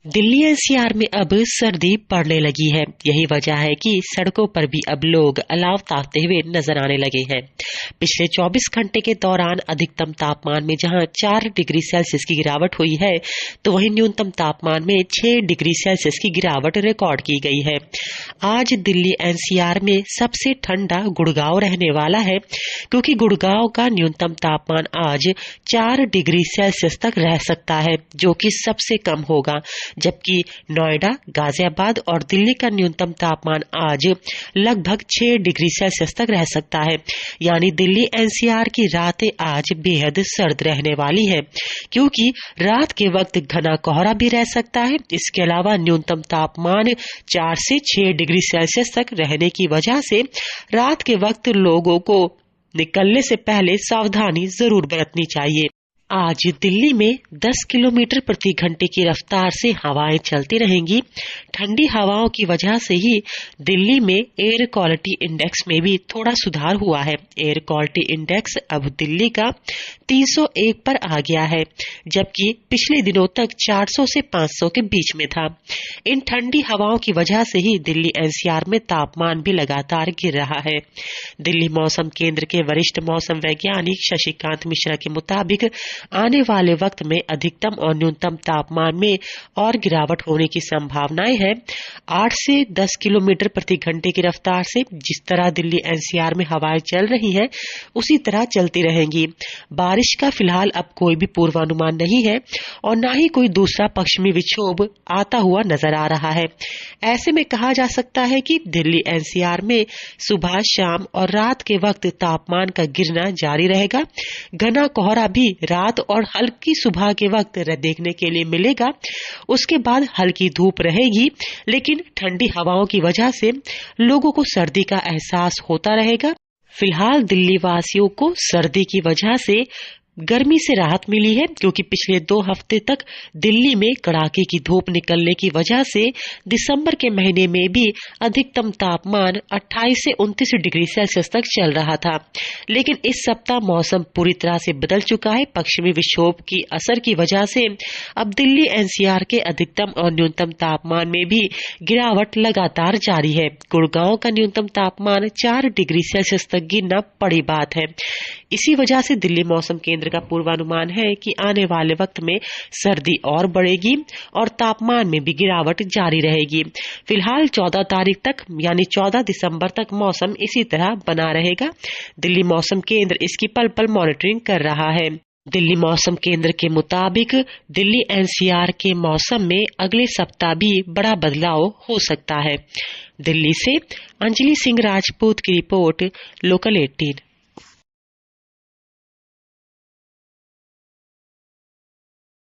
Delhi NCR में अब सर्दी पड़ने लगी है। यही वजह है कि सड़कों पर भी अब लोग अलाव तापते हुए नजर आने लगे हैं। पिछले 24 घंटे के दौरान अधिकतम तापमान में जहां 4 डिग्री सेल्सियस की गिरावट हुई है, तो वहीं न्यूनतम तापमान में 6 डिग्री सेल्सियस की गिरावट रिकॉर्ड की गई है। आज दिल्ली एनसीआर में सबसे ठंडा गुड़गांव रहने वाला है, क्योंकि गुड़गांव का न्यूनतम तापमान आज 4 डिग्री सेल्सियस तक रह सकता है, जो कि सबसे कम होगा। जबकि नोएडा, गाजियाबाद और दिल्ली का न्यूनतम तापमान आज लगभग 6 डिग्री सेल्सियस तक रह सकता है। यानी दिल्ली एनसीआर की रातें आज बेहद सर्द रहने वाली है, क्योंकि रात के वक्त घना कोहरा भी रह सकता है। इसके अलावा न्यूनतम तापमान 4 से 6 डिग्री सेल्सियस तक रहने की वजह से रात के वक्त लोगों को निकलने से पहले सावधानी जरूर बरतनी चाहिए। आज दिल्ली में 10 किलोमीटर प्रति घंटे की रफ्तार से हवाएं चलती रहेंगी। ठंडी हवाओं की वजह से ही दिल्ली में एयर क्वालिटी इंडेक्स में भी थोड़ा सुधार हुआ है। एयर क्वालिटी इंडेक्स अब दिल्ली का 301 पर आ गया है, जबकि पिछले दिनों तक 400 से 500 के बीच में था। इन ठंडी हवाओं की वजह से ही दिल्ली एनसीआर में तापमान भी लगातार गिर रहा है। दिल्ली मौसम केंद्र के वरिष्ठ मौसम वैज्ञानिक शशिकांत मिश्रा के मुताबिक आने वाले वक्त में अधिकतम और न्यूनतम तापमान में और गिरावट होने की संभावनाएं हैं। 8 से 10 किलोमीटर प्रति घंटे की रफ्तार से जिस तरह दिल्ली एनसीआर में हवाएं चल रही हैं, उसी तरह चलती रहेंगी। बारिश का फिलहाल अब कोई भी पूर्वानुमान नहीं है और न ही कोई दूसरा पश्चिमी विक्षोभ आता हुआ नजर आ रहा है। ऐसे में कहा जा सकता है कि दिल्ली एनसीआर में सुबह, शाम और रात के वक्त तापमान का गिरना जारी रहेगा। घना कोहरा भी रात और हल्की सुबह के वक्त देखने के लिए मिलेगा। उसके बाद हल्की धूप रहेगी, लेकिन ठंडी हवाओं की वजह से लोगों को सर्दी का एहसास होता रहेगा। फिलहाल दिल्ली वासियों को सर्दी की वजह से गर्मी से राहत मिली है, क्योंकि पिछले 2 हफ्ते तक दिल्ली में कड़ाके की धूप निकलने की वजह से दिसंबर के महीने में भी अधिकतम तापमान 28 से 29 डिग्री सेल्सियस तक चल रहा था। लेकिन इस सप्ताह मौसम पूरी तरह से बदल चुका है। पश्चिमी विक्षोभ की असर की वजह से अब दिल्ली एनसीआर के अधिकतम और न्यूनतम तापमान में भी गिरावट लगातार जारी है। गुड़गांव का न्यूनतम तापमान 4 डिग्री सेल्सियस तक गिरना बड़ी बात है। इसी वजह से दिल्ली मौसम केंद्र का पूर्वानुमान है कि आने वाले वक्त में सर्दी और बढ़ेगी और तापमान में भी गिरावट जारी रहेगी। फिलहाल 14 तारीख तक यानी 14 दिसंबर तक मौसम इसी तरह बना रहेगा। दिल्ली मौसम केंद्र इसकी पल पल मॉनिटरिंग कर रहा है। दिल्ली मौसम केंद्र के मुताबिक दिल्ली एनसीआर के मौसम में अगले सप्ताह भी बड़ा बदलाव हो सकता है। दिल्ली से अंजलि सिंह राजपूत की रिपोर्ट, लोकल 18।